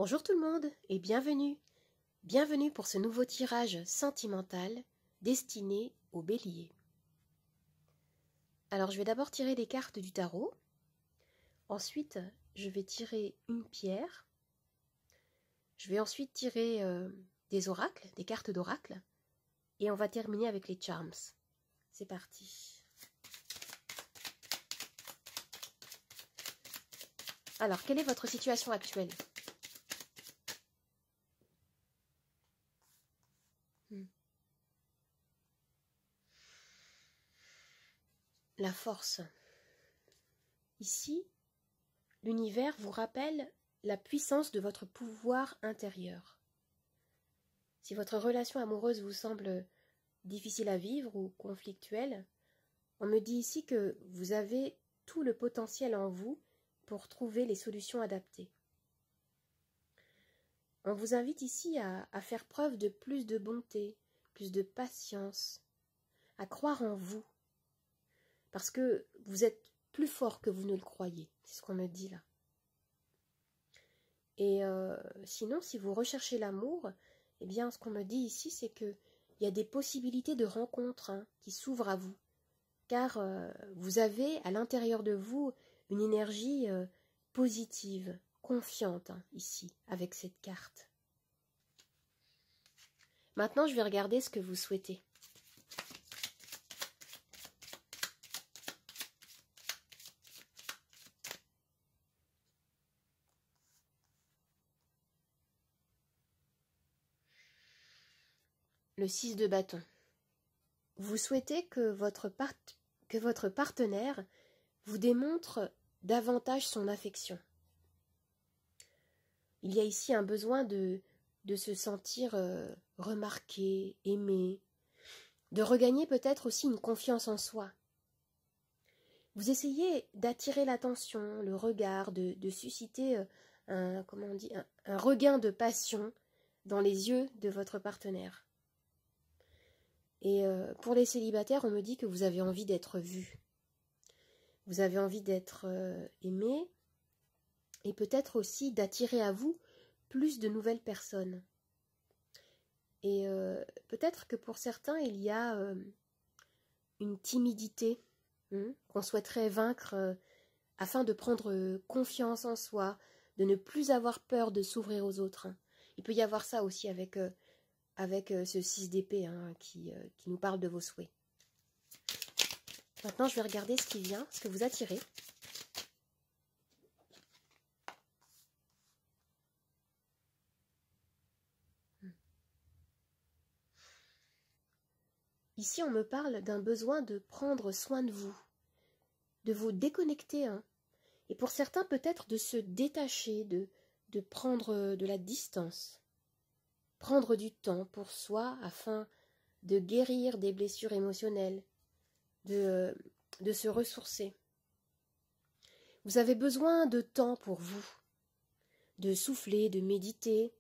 Bonjour tout le monde et bienvenue. Bienvenue pour ce nouveau tirage sentimental destiné aux béliers. Alors je vais d'abord tirer des cartes du tarot. Ensuite, je vais tirer une pierre. Je vais ensuite tirer des oracles, des cartes d'oracle. Et on va terminer avec les charms. C'est parti. Alors, quelle est votre situation actuelle ? La force. Ici, l'univers vous rappelle la puissance de votre pouvoir intérieur. Si votre relation amoureuse vous semble difficile à vivre ou conflictuelle, on me dit ici que vous avez tout le potentiel en vous pour trouver les solutions adaptées. On vous invite ici à faire preuve de plus de bonté, plus de patience, à croire en vous, parce que vous êtes plus fort que vous ne le croyez, c'est ce qu'on me dit là. Et sinon, si vous recherchez l'amour, eh bien, ce qu'on me dit ici, c'est qu'il y a des possibilités de rencontres qui s'ouvrent à vous, car vous avez à l'intérieur de vous une énergie positive, confiante, ici, avec cette carte. Maintenant, je vais regarder ce que vous souhaitez. Le 6 de bâton. Vous souhaitez que votre partenaire vous démontre davantage son affection. Il y a ici un besoin de se sentir remarqué, aimé, de regagner peut-être aussi une confiance en soi. Vous essayez d'attirer l'attention, le regard, de susciter un regain de passion dans les yeux de votre partenaire. Et pour les célibataires, on me dit que vous avez envie d'être vu. Vous avez envie d'être aimé et peut-être aussi d'attirer à vous plus de nouvelles personnes. Et peut-être que pour certains, il y a une timidité qu'on souhaiterait vaincre afin de prendre confiance en soi, de ne plus avoir peur de s'ouvrir aux autres. Il peut y avoir ça aussi avec ce 6 d'épée qui nous parle de vos souhaits. Maintenant, je vais regarder ce qui vient, ce que vous attirez. Ici, on me parle d'un besoin de prendre soin de vous déconnecter. Et pour certains, peut-être de se détacher, de prendre de la distance. Prendre du temps pour soi afin de guérir des blessures émotionnelles, de se ressourcer. Vous avez besoin de temps pour vous, de souffler, de méditer,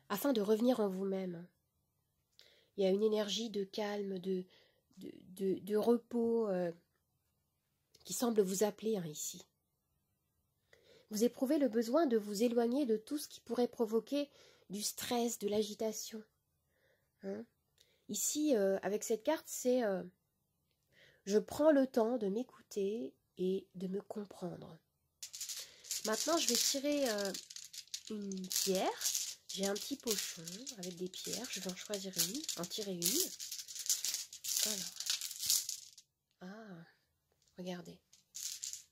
afin de revenir en vous-même. Il y a une énergie de calme, de repos qui semble vous appeler ici. Vous éprouvez le besoin de vous éloigner de tout ce qui pourrait provoquer du stress, de l'agitation. Ici, avec cette carte, c'est je prends le temps de m'écouter et de me comprendre. Maintenant, je vais tirer une pierre. J'ai un petit pochon avec des pierres. Je vais en choisir une, en tirer une. Alors. Regardez. C'est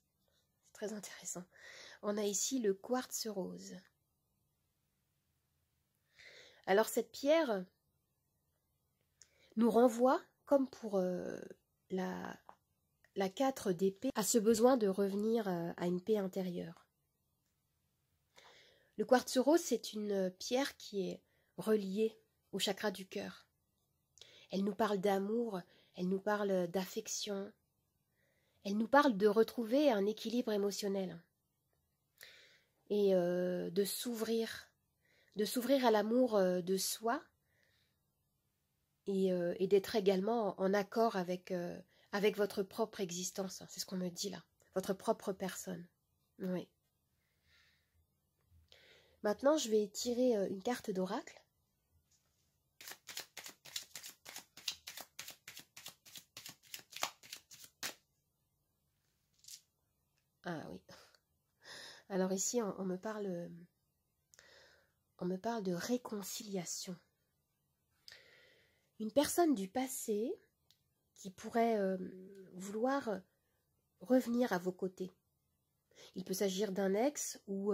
très intéressant. On a ici le quartz rose. Alors cette pierre nous renvoie, comme pour la 4 d'épée, à ce besoin de revenir à une paix intérieure. Le quartz rose, c'est une pierre qui est reliée au chakra du cœur. Elle nous parle d'amour, elle nous parle d'affection, elle nous parle de retrouver un équilibre émotionnel et de s'ouvrir à l'amour de soi et d'être également en accord avec votre propre existence. C'est ce qu'on me dit là, votre propre personne. Oui. Maintenant, je vais tirer une carte d'oracle. Ah oui. Alors ici, on me parle de réconciliation. Une personne du passé qui pourrait vouloir revenir à vos côtés. Il peut s'agir d'un ex ou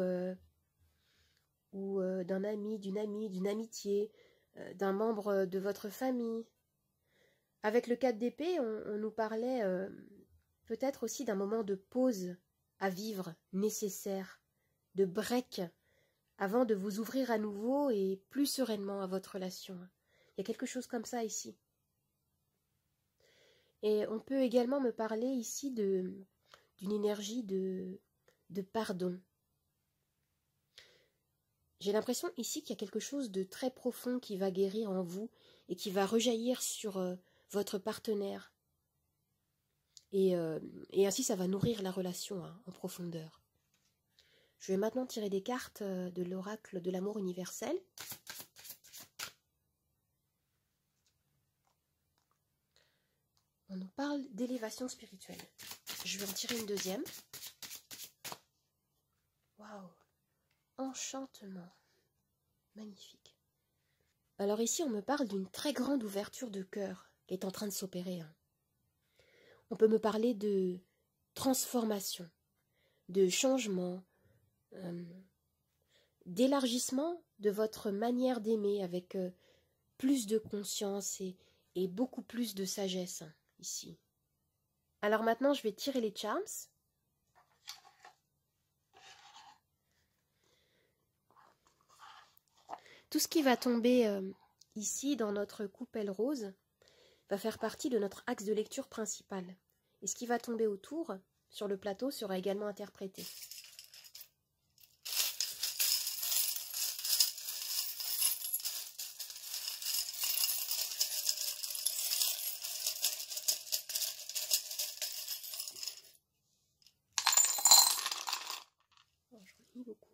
d'un ami, d'une amie, d'une amitié, d'un membre de votre famille. Avec le 4 d'épée, on nous parlait peut-être aussi d'un moment de pause à vivre nécessaire, de break, avant de vous ouvrir à nouveau et plus sereinement à votre relation. Il y a quelque chose comme ça ici. Et on peut également me parler ici d'une énergie de pardon. J'ai l'impression ici qu'il y a quelque chose de très profond qui va guérir en vous et qui va rejaillir sur votre partenaire. Et ainsi, ça va nourrir la relation en profondeur. Je vais maintenant tirer des cartes de l'oracle de l'amour universel. On nous parle d'élévation spirituelle. Je vais en tirer une deuxième. Waouh! Enchantement. Magnifique. Alors ici, on me parle d'une très grande ouverture de cœur qui est en train de s'opérer. On peut me parler de transformation, de changement, d'élargissement de votre manière d'aimer avec plus de conscience et beaucoup plus de sagesse ici. Alors maintenant, je vais tirer les charms. Tout ce qui va tomber ici dans notre coupelle rose va faire partie de notre axe de lecture principal. Et ce qui va tomber autour, sur le plateau, sera également interprété. Oh, j'en ai mis beaucoup.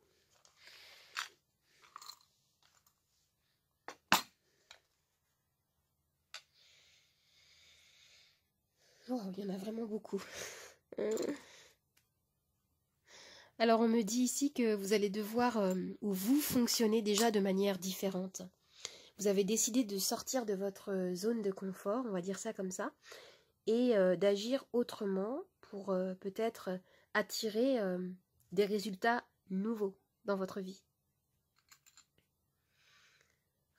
Oh, il y en a vraiment beaucoup. Alors on me dit ici que vous allez devoir, ou vous fonctionnez déjà de manière différente. Vous avez décidé de sortir de votre zone de confort, on va dire ça comme ça, et d'agir autrement pour peut-être attirer des résultats nouveaux dans votre vie.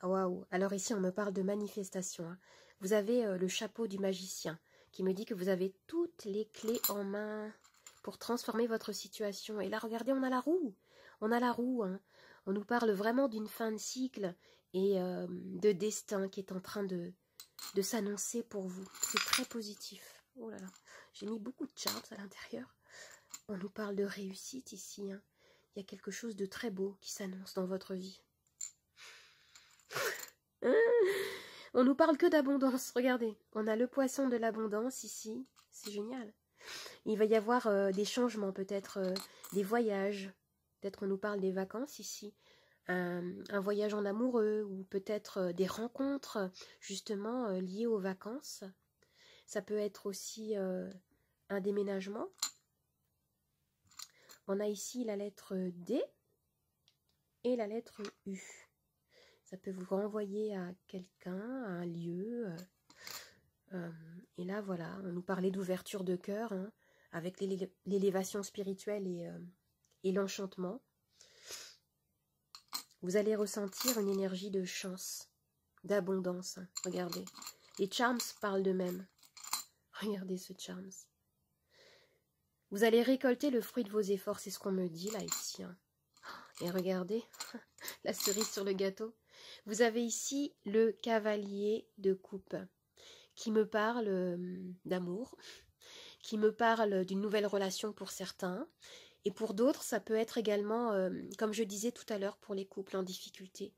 Waouh! Alors ici on me parle de manifestation. Hein. Vous avez le chapeau du magicien qui me dit que vous avez toutes les clés en main pour transformer votre situation. Et là, regardez, on a la roue. On a la roue. Hein. On nous parle vraiment d'une fin de cycle et de destin qui est en train de s'annoncer pour vous. C'est très positif. Oh là là, j'ai mis beaucoup de charts à l'intérieur. On nous parle de réussite ici. Hein. Il y a quelque chose de très beau qui s'annonce dans votre vie. On nous parle que d'abondance. Regardez, on a le poisson de l'abondance ici. C'est génial. Il va y avoir des changements, peut-être des voyages. Peut-être qu'on nous parle des vacances ici. Un voyage en amoureux ou peut-être des rencontres justement liées aux vacances. Ça peut être aussi un déménagement. On a ici la lettre D et la lettre U. Ça peut vous renvoyer à quelqu'un, à un lieu. Et là, voilà, on nous parlait d'ouverture de cœur, hein, avec l'élévation spirituelle et l'enchantement. Vous allez ressentir une énergie de chance, d'abondance. Hein, regardez. Les charms parlent d'eux-mêmes. Regardez ce charms. Vous allez récolter le fruit de vos efforts, c'est ce qu'on me dit là, ici. Hein. Et regardez, la cerise sur le gâteau. Vous avez ici le cavalier de coupe qui me parle d'amour, qui me parle d'une nouvelle relation pour certains. Et pour d'autres, ça peut être également, comme je disais tout à l'heure, pour les couples en difficulté.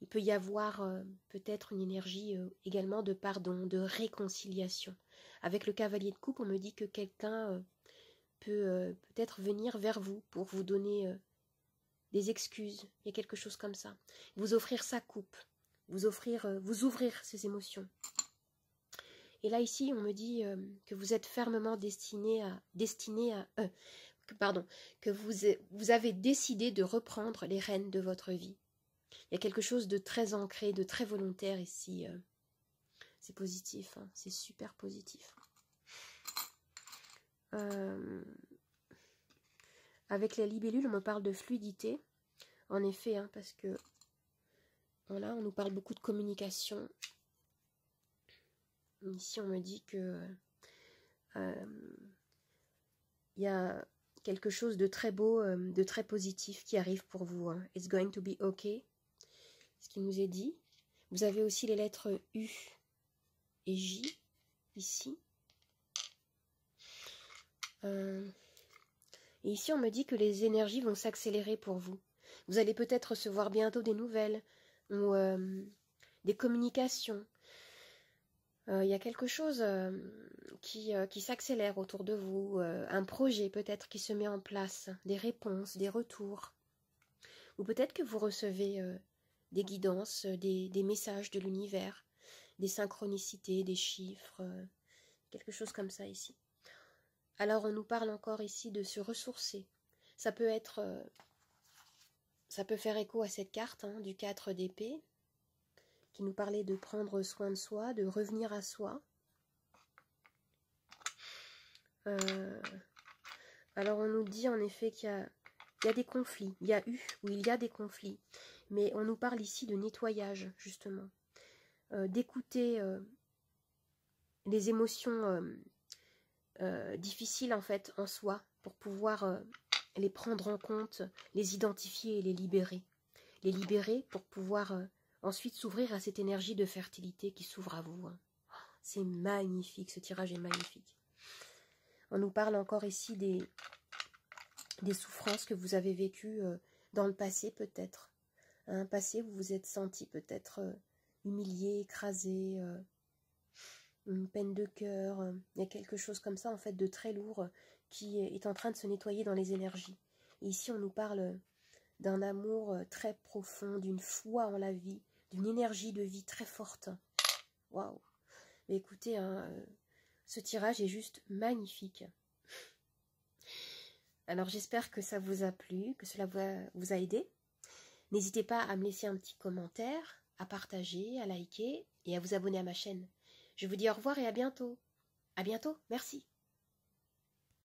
Il peut y avoir peut-être une énergie également de pardon, de réconciliation. Avec le cavalier de coupe, on me dit que quelqu'un peut peut-être venir vers vous pour vous donner des excuses, il y a quelque chose comme ça. Vous offrir sa coupe, vous ouvrir ces émotions. Et là, ici, on me dit que vous êtes fermement que vous avez décidé de reprendre les rênes de votre vie. Il y a quelque chose de très ancré, de très volontaire ici. C'est positif, hein, c'est super positif. Avec la libellule, on me parle de fluidité. En effet, hein, parce que voilà, on nous parle beaucoup de communication. Ici, on me dit que il y a quelque chose de très beau, de très positif qui arrive pour vous. Hein. It's going to be okay. Ce qui nous est dit. Vous avez aussi les lettres U et J ici. Et ici, on me dit que les énergies vont s'accélérer pour vous. Vous allez peut-être recevoir bientôt des nouvelles ou des communications. Il y a quelque chose qui s'accélère autour de vous, un projet peut-être qui se met en place, des réponses, des retours. Ou peut-être que vous recevez des guidances, des messages de l'univers, des synchronicités, des chiffres, quelque chose comme ça ici. Alors on nous parle encore ici de se ressourcer. Ça peut faire écho à cette carte hein, du 4 d'épée, qui nous parlait de prendre soin de soi, de revenir à soi. Alors on nous dit en effet qu'il y a des conflits, il y a des conflits, mais on nous parle ici de nettoyage justement, d'écouter les émotions difficiles en fait en soi pour pouvoir les prendre en compte, les identifier et les libérer. Les libérer pour pouvoir ensuite s'ouvrir à cette énergie de fertilité qui s'ouvre à vous. Hein. C'est magnifique, ce tirage est magnifique. On nous parle encore ici des souffrances que vous avez vécues dans le passé peut-être. Un passé où vous vous êtes senti peut-être humilié, écrasé, une peine de cœur. Il y a quelque chose comme ça en fait de très lourd qui est en train de se nettoyer dans les énergies. Et ici on nous parle d'un amour très profond, d'une foi en la vie, d'une énergie de vie très forte. Waouh! Mais écoutez, hein, ce tirage est juste magnifique. Alors j'espère que ça vous a plu, que cela vous a aidé. N'hésitez pas à me laisser un petit commentaire, à partager, à liker et à vous abonner à ma chaîne. Je vous dis au revoir et à bientôt. À bientôt, merci.